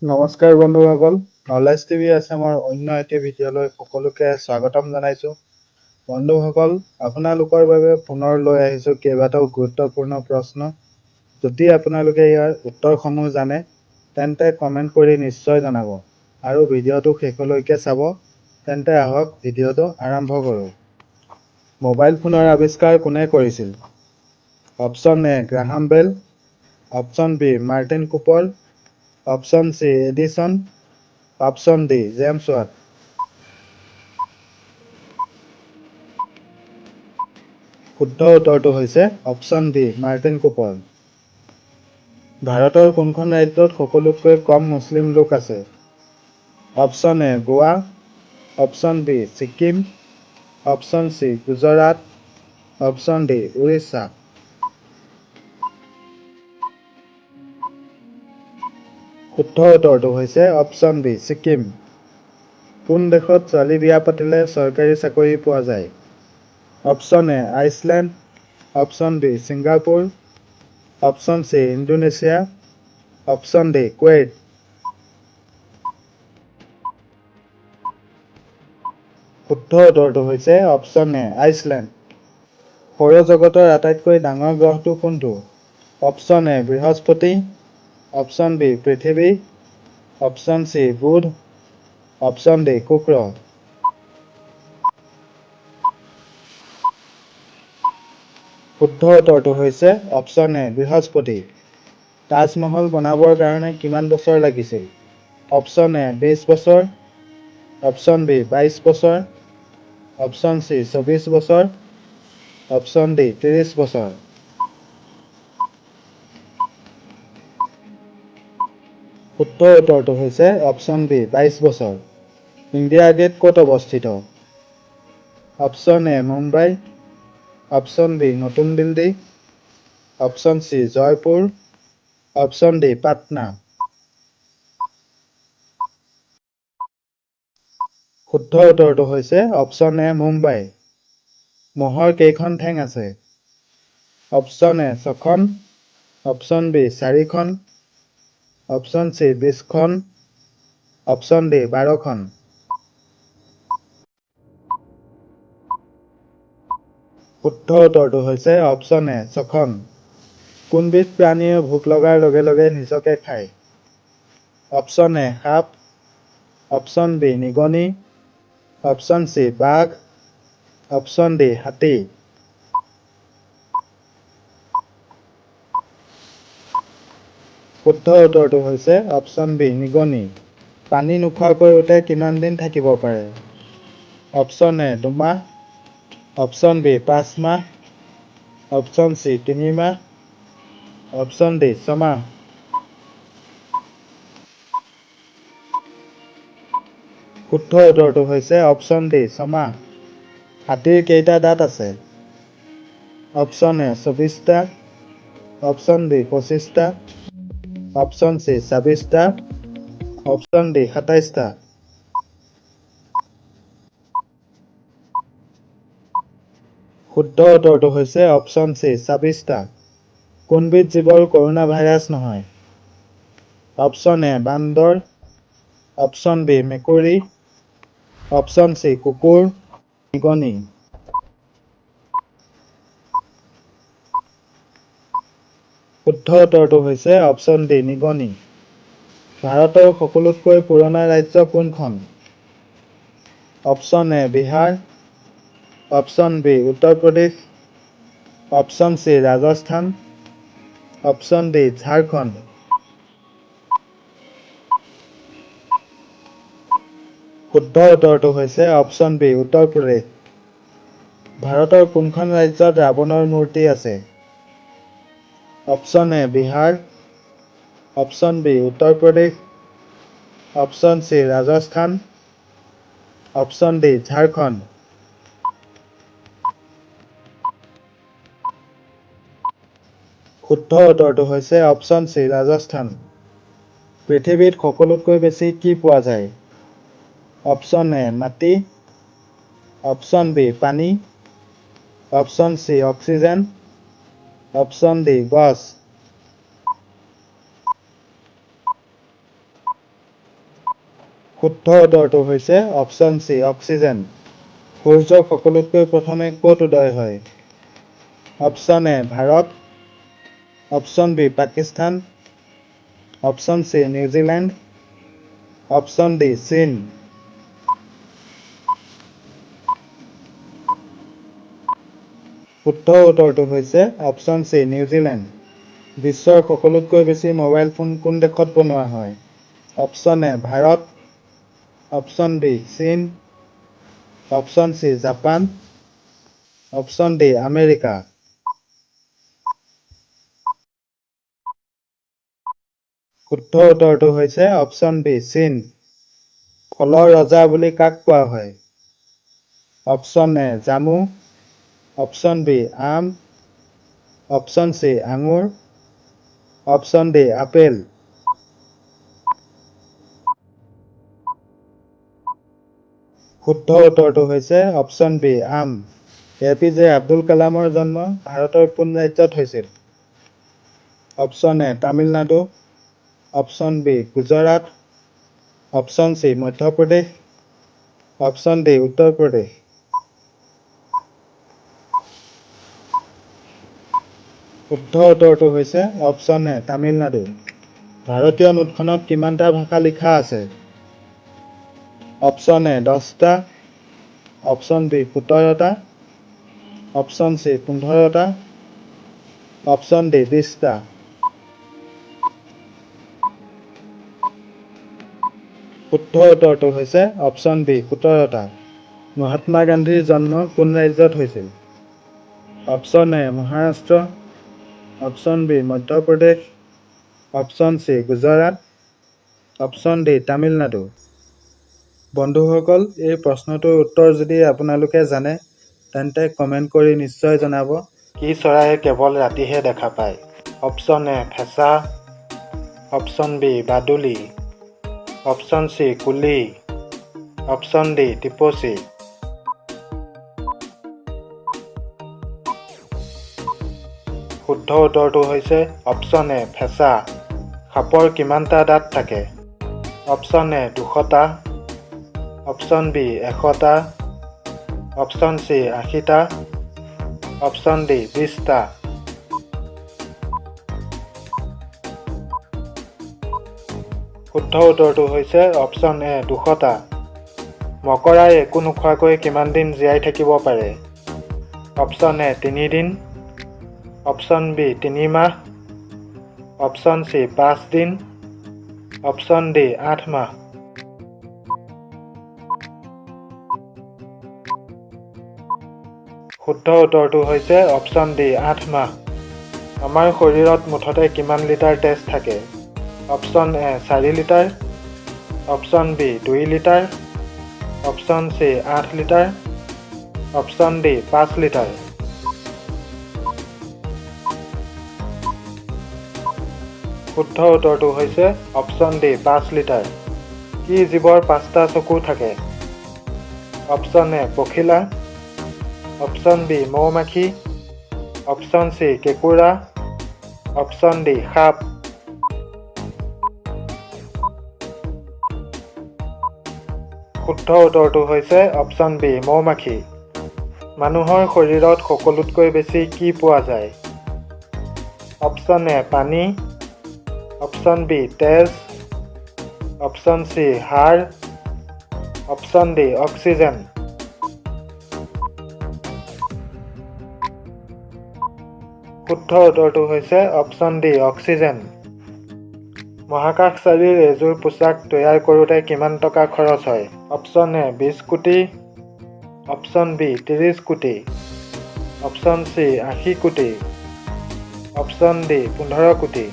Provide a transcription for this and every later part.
নমস্কাৰ বন্ধুসকল, knowledge TV আছামৰ অন্য এটি ভিডিঅ'লৈ সকলোকে স্বাগতম জনাইছো। বন্ধুসকল, আপোনালোকৰ বাবে পুনৰ লৈ আহিছো কেইবাটাও গুৰুত্বপূৰ্ণ প্ৰশ্ন। যদি আপোনালোকে ইয়াৰ উত্তৰসমূহ জানে তেন্তে কমেণ্ট কৰি নিশ্চয় জনাব আৰু ভিডিঅ'টো শেষলৈকে চাব। তেন্তে আহক ভিডিঅ'টো আৰম্ভ কৰোঁ। মোবাইল ফোনৰ আৱিষ্কাৰ কোনে কৰিছিল? Option A Graham Bell, option B Martin Cooper, option C Edison, option D James Watt. শুদ্ধ উত্তৰটো হৈছে অপশ্যন ডি মাৰ্টিন কুপাৰ। ভাৰতৰ কোনখন ৰাজ্যত সকলোতকৈ কম মুছলিম লোক আছে? Option A Goa, option B Sikkim, option C Gujarat, option D Orissa. শুদ্ধ উত্তৰটো হৈছে অপশ্যন বি ছিকিম। কোন দেশত ছোৱালী বিয়া পাতিলে চৰকাৰী চাকৰি পোৱা যায়? Option A Iceland, option B Singapore, option C Indonesia, option D Kuwait. শুদ্ধ উত্তৰটো হৈছে অপশ্যন এ আইচলেণ্ড। সৌৰজগতৰ আটাইতকৈ ডাঙৰ গ্ৰহটো কোনটো? অপশ্যন এ বৃহস্পতি, অপশ্যন বি পৃথিৱী, অপশ্যন চি বুধ, অপশ্যন ডি শুক্ৰ। শুদ্ধ উত্তৰটো হৈছে অপশ্যন এ বৃহস্পতি। তাজমহল বনাবৰ কাৰণে কিমান বছৰ লাগিছিল? অপশ্যন এ 20 বছৰ, অপশ্যন বি 22 বছৰ, অপশ্যন চি 24 বছৰ, অপশ্যন ডি 30 বছৰ। শুদ্ধ উত্তৰটো হৈছে অপশ্যন বি 22 বছৰ। ইণ্ডিয়া গেট ক'ত অৱস্থিত? Option A Mumbai, option B নতুন Delhi, option C Jaipur, option D Patna. শুদ্ধ উত্তৰটো হৈছে অপশ্যন এ মুম্বাই। মহৰ কেইখন ঠেং আছে? অপশ্যন এ 6খন, অপশ্যন বি 4খন, অপশ্যন চি 20খন, অপশ্যন ডি 12খন। শুদ্ধ উত্তৰটো হৈছে অপশ্যন এ 6খন। কোনবিধ প্ৰাণীয়ে ভোক লগাৰ লগে লগে নিজকে খায়? অপশ্যন এ সাপ, অপশ্যন বি নিগনি, অপশ্যন চি বাঘ, অপশ্যন ডি হাতী। শুদ্ধ উত্তৰটো হৈছে অপশ্যন বি নিগনি। পানী নোখোৱাকৈ উঠে কিমান দিন থাকিব পাৰে? অপশ্যন এ 2 মাহ, অপশ্যন বি 5 মাহ, অপশ্যন চি 3 মাহ, অপশ্যন ডি 6 মাহ। শুদ্ধ উত্তৰটো হৈছে অপশ্যন ডি 6 মাহ। হাতীৰ কেইটা দাঁত আছে? অপশ্যন এ 24টা, অপশ্যন বি 25টা, অপশ্যন চি 26টা, অপশ্যন ডি 27টা। শুদ্ধ উত্তৰটো হৈছে অপশ্যন চি 26টা। কোনবিধ জীৱৰ কৰোণা ভাইৰাছ নহয়? অপশ্যন এ বান্দৰ, অপশ্যন বি মেকুৰী, অপশ্যন চি কুকুৰ, নিগনি। শুদ্ধ উত্তৰটো হৈছে অপশ্যন ডি নিগনি। ভাৰতৰ সকলোতকৈ পুৰণা ৰাজ্য কোনখন? Option A Bihar, option B Uttar Pradesh, option C Rajasthan, option D Jharkhand. শুদ্ধ উত্তৰটো হৈছে অপশ্যন বি উত্তৰ প্ৰদেশ। ভাৰতৰ কোনখন ৰাজ্যত ৰাৱণৰ মূৰ্তি আছে? Option A Bihar, option B Uttar Pradesh, option C Rajasthan, option D Jharkhand. শুদ্ধ উত্তৰটো হৈছে অপশ্যন চি ৰাজস্থান। পৃথিৱীত সকলোতকৈ বেছি কি পোৱা যায়? অপশ্যন এ মাটি, অপশ্যন বি পানী, option C oxygen, option D গছ। শুদ্ধ উত্তৰটো হৈছে অপশ্যন চি অক্সিজেন। সূৰ্য সকলোতকৈ প্ৰথমে ক'ত উদয় হয়? Option A Bharat, option B Pakistan, option C New Zealand, option D চীন। শুদ্ধ উত্তৰটো হৈছে অপশ্যন চি নিউজিলেণ্ড। বিশ্বৰ সকলোতকৈ বেছি মোবাইল ফোন কোন দেশত বনোৱা হয়? Option A Bharat, option B চীন, option C Japan, option D America. শুদ্ধ উত্তৰটো হৈছে অপশ্যন বি চীন। ফলৰ ৰজা বুলি কাক কোৱা হয়? অপশ্যন এ জামু, অপশ্যন বি আম, অপশ্যন চি আঙুৰ, অপশ্যন ডি আপেল। শুদ্ধ উত্তৰটো হৈছে অপশ্যন বি আম। APJ আব্দুল কালামৰ জন্ম ভাৰতৰ কোন ৰাজ্যত হৈছিল? Option A Tamil Nadu, option B Gujarat, option C Madhya Pradesh, option D Uttar Pradesh. শুদ্ধ উত্তৰটো হৈছে অপশ্যন এ তামিলনাডু। ভাৰতীয় নোটখনত কিমানটা ভাষা লিখা আছে? অপশ্যন এ 10টা, অপশ্যন বি 17টা, অপশ্যন চি 15টা, অপশ্যন ডি 20টা। শুদ্ধ উত্তৰটো হৈছে অপশ্যন বি 17টা। মহাত্মা গান্ধীৰ জন্ম কোন ৰাজ্যত হৈছিল? Option A Maharashtra, option B Madhya Pradesh, option C Gujarat, option D Tamil Nadu. বন্ধুসকল, এই প্ৰশ্নটোৰ উত্তৰ যদি আপোনালোকে জানে তেন্তে কমেণ্ট কৰি নিশ্চয় জনাব। কি চৰাই কেৱল ৰাতিহে দেখা পায়? অপশ্যন এ ফেঁচা, অপশ্যন বি বাদুলি, অপশ্যন চি কুলি, অপশ্যন ডি টিপচি। শুদ্ধ উত্তৰটো হৈছে অপশ্যন এ ফেঁচা। সাপৰ কিমানটা দাঁত থাকে? অপশ্যন এ 200টা, অপশ্যন বি 100টা, অপশ্যন চি 80টা, অপশ্যন ডি 20টা। শুদ্ধ উত্তৰটো হৈছে অপশ্যন এ 200টা। মকৰাই একো নোখোৱাকৈ কিমান দিন জীয়াই থাকিব পাৰে? অপশ্যন এ 3 দিন, অপশ্যন বি 3 মাহ, অপশ্যন চি 5 দিন, অপশ্যন ডি 8 মাহ। শুদ্ধ উত্তৰটো হৈছে অপশ্যন ডি 8 মাহ। আমাৰ শৰীৰত মুঠতে কিমান লিটাৰ তেজ থাকে? Option A 4 litre, option B 2 litre, option C 8 litre, option D 5 litre. শুদ্ধ উত্তৰটো হৈছে অপশ্যন ডি 5 লিটাৰ। কি জীৱৰ 5টা চকু থাকে? অপশ্যন এ পখিলা, অপশ্যন বি মৌমাখি, অপশ্যন চি কেঁকুৰা, অপশ্যন ডি সাপ। শুদ্ধ উত্তৰটো হৈছে অপশ্যন বি মৌমাখি। মানুহৰ শৰীৰত সকলোতকৈ বেছি কি পোৱা যায়? অপশ্যন এ পানী, অপশ্যন বি তেজ, অপশ্যন চি হাড়, অপশ্যন ডি অক্সিজেন। শুদ্ধ উত্তৰটো হৈছে অপশ্যন ডি অক্সিজেন। মহাকাশচাৰীৰ এযোৰ পোছাক তৈয়াৰ কৰোঁতে কিমান টকা খৰচ হয়? অপশ্যন এ 20 কোটি, অপশ্যন বি 30 কোটি, অপশ্যন চি 80 কোটি, অপশ্যন ডি 15 কোটি।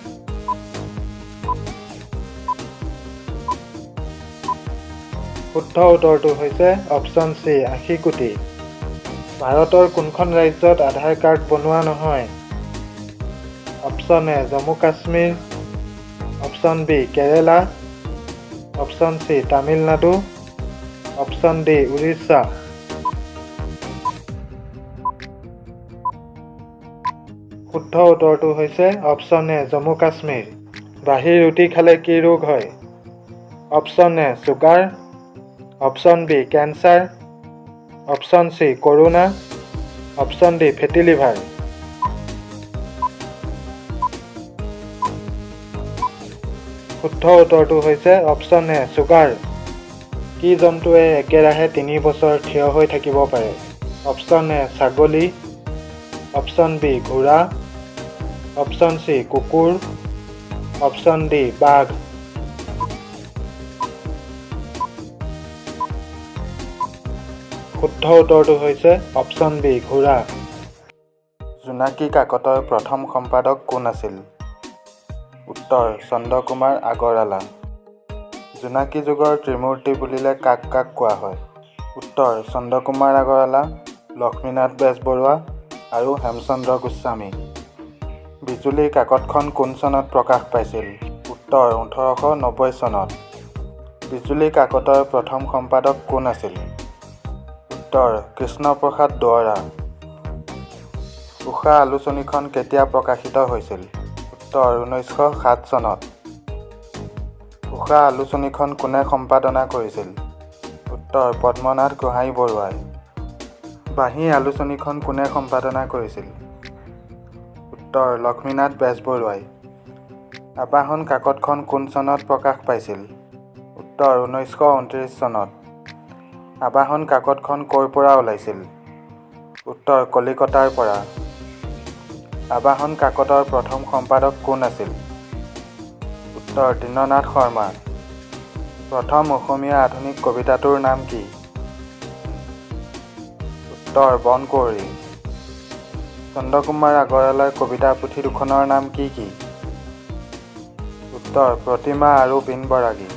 শুদ্ধ উত্তৰটো হৈছে অপশ্যন চি 80 কোটি। ভাৰতৰ কোনখন ৰাজ্যত আধাৰ কাৰ্ড বনোৱা নহয়? Option A Jammu Kashmir, option B Kerala, option C Tamil Nadu, option D Orissa. শুদ্ধ উত্তৰটো হৈছে অপশ্যন এ জম্মু কাশ্মীৰ। বাঁহী ৰুটি খালে কি ৰোগ হয়? Option A sugar, option B cancer, option C corona, option D fatty liver. শুদ্ধ উত্তৰটো হৈছে অপশ্যন এ চুগাৰ। কি জন্তুৱে একেৰাহে 3 বছৰ থিয় হৈ থাকিব পাৰে? অপশ্যন এ ছাগলী, অপশ্যন বি ঘোঁৰা, অপশ্যন চি কুকুৰ, অপশ্যন ডি বাঘ। শুদ্ধ উত্তৰটো হৈছে অপশ্যন বি ঘোঁৰা। জোনাকী কাকতৰ প্ৰথম সম্পাদক কোন আছিল? উত্তৰ চন্দ্ৰকুমাৰ আগৰৱালা। জোনাকী যুগৰ ত্ৰিমূৰ্তি বুলিলে কাক কাক কোৱা হয়? উত্তৰ চন্দ্ৰকুমাৰ আগৰৱালা, লক্ষ্মীনাথ বেজবৰুৱা আৰু হেমচন্দ্ৰ গোস্বামী। বিজুলী কাকতখন কোন চনত প্ৰকাশ পাইছিল? উত্তৰ 1890 চনত। বিজুলী কাকতৰ প্ৰথম সম্পাদক কোন আছিল? উত্তৰ কৃষ্ণপ্ৰসাদ দুৱৰা। উষা আলোচনীখন কেতিয়া প্ৰকাশিত হৈছিল? উত্তৰ 1907 চনত। উষা আলোচনীখন কোনে সম্পাদনা কৰিছিল? উত্তৰ পদ্মনাথ গোহাঁই বৰুৱাই। বাঁহী আলোচনীখন কোনে সম্পাদনা কৰিছিল? উত্তৰ লক্ষ্মীনাথ বেজবৰুৱাই। আবাহন কাকতখন কোন চনত প্ৰকাশ পাইছিল? উত্তৰ 1929 চনত। আবাহন কাকতখন ক'ৰ পৰা ওলাইছিল? উত্তৰ কলিকতাৰ পৰা। আবাহন কাকতৰ প্ৰথম সম্পাদক কোন আছিল? উত্তৰ দীননাথ শৰ্মা। প্ৰথম অসমীয়া আধুনিক কবিতাটোৰ নাম কি? উত্তৰ বনকুঁৱৰী। চন্দ্ৰকুমাৰ আগৰৱালাৰ কবিতা পুথি দুখনৰ নাম কি কি? উত্তৰ প্ৰতিমা আৰু বিন বৰাগী।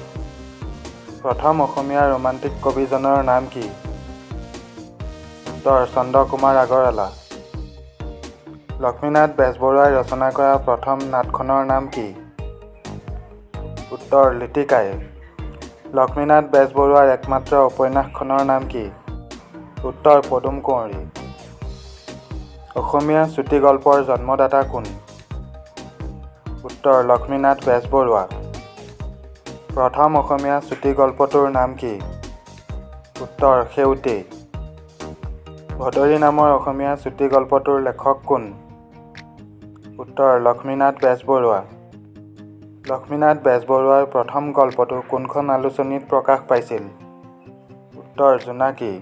প্ৰথম অসমীয়া ৰোমান্টিক কবিজনৰ নাম কি? উত্তৰ চন্দ্ৰকুমাৰ আগৰৱালা। লক্ষ্মীনাথ বেজবৰুৱাই ৰচনা কৰা প্ৰথম নাটখনৰ নাম কি? উত্তৰ লিটিকাই। লক্ষ্মীনাথ বেজবৰুৱাৰ একমাত্ৰ উপন্যাসখনৰ নাম কি? উত্তৰ পদুম কুঁৱৰী। অসমীয়া চুটি গল্পৰ জন্মদাতা কোন? উত্তৰ লক্ষ্মীনাথ বেজবৰুৱা। প্ৰথম অসমীয়া চুটি গল্পটোৰ নাম কি? উত্তৰ সেউতী। ভদৰী নামৰ অসমীয়া চুটি গল্পটোৰ লেখক কোন? উত্তৰ লক্ষ্মীনাথ বেজবৰুৱা। লক্ষ্মীনাথ বেজবৰুৱাৰ প্ৰথম গল্পটো কোনখন আলোচনীত প্ৰকাশ পাইছিল? উত্তৰ জোনাকী।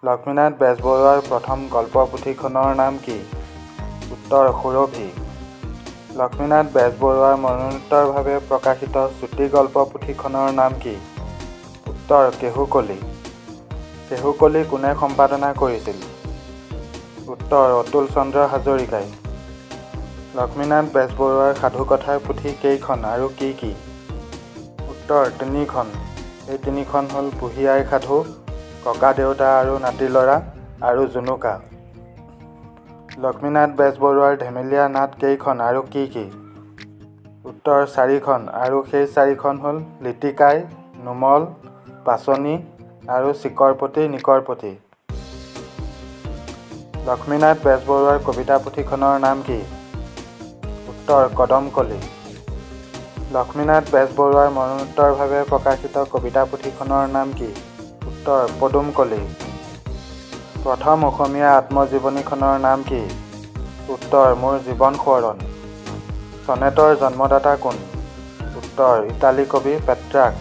লক্ষ্মীনাথ বেজবৰুৱাৰ প্ৰথম গল্প পুথিখনৰ নাম কি? উত্তৰ সুৰভি। লক্ষ্মীনাথ বেজবৰুৱাৰ মৰণোত্তৰভাৱে প্ৰকাশিত চুটি গল্প পুথিখনৰ নাম কি? উত্তৰ কেহুকলি। কেহুকলি কোনে সম্পাদনা কৰিছিল? উত্তৰ অতুল চন্দ্ৰ হাজৰিকাই। লক্ষ্মীনাথ বেজবৰুৱাৰ সাধুকথাৰ পুথি কেইখন আৰু কি কি? উত্তৰ 3খন। এই 3খন হ'ল বুঢ়ী আইৰ সাধু, ককা দেউতা আৰু নাতি ল'ৰা আৰু জুনুকা। লক্ষ্মীনাথ বেজবৰুৱাৰ ধেমেলীয়া নাট কেইখন আৰু কি কি? উত্তৰ 4খন আৰু সেই 4খন হ'ল লিটিকাই, নোমল, বাচনি আৰু চিকৰপতি নিকৰপতি। লক্ষ্মীনাথ বেজবৰুৱাৰ কবিতা পুথিখনৰ নাম কি? উত্তৰ কদমকলি। লক্ষ্মীনাথ বেজবৰুৱাৰ মৰণোত্তৰভাৱে প্ৰকাশিত কবিতা পুথিখনৰ নাম কি? উত্তৰ পদুমকলি। প্ৰথম অসমীয়া আত্মজীৱনীখনৰ নাম কি? উত্তৰ মোৰ জীৱন সোঁৱৰণ। চনেটৰ জন্মদাতা কোন? উত্তৰ ইটালী কবি পেট্ৰাক।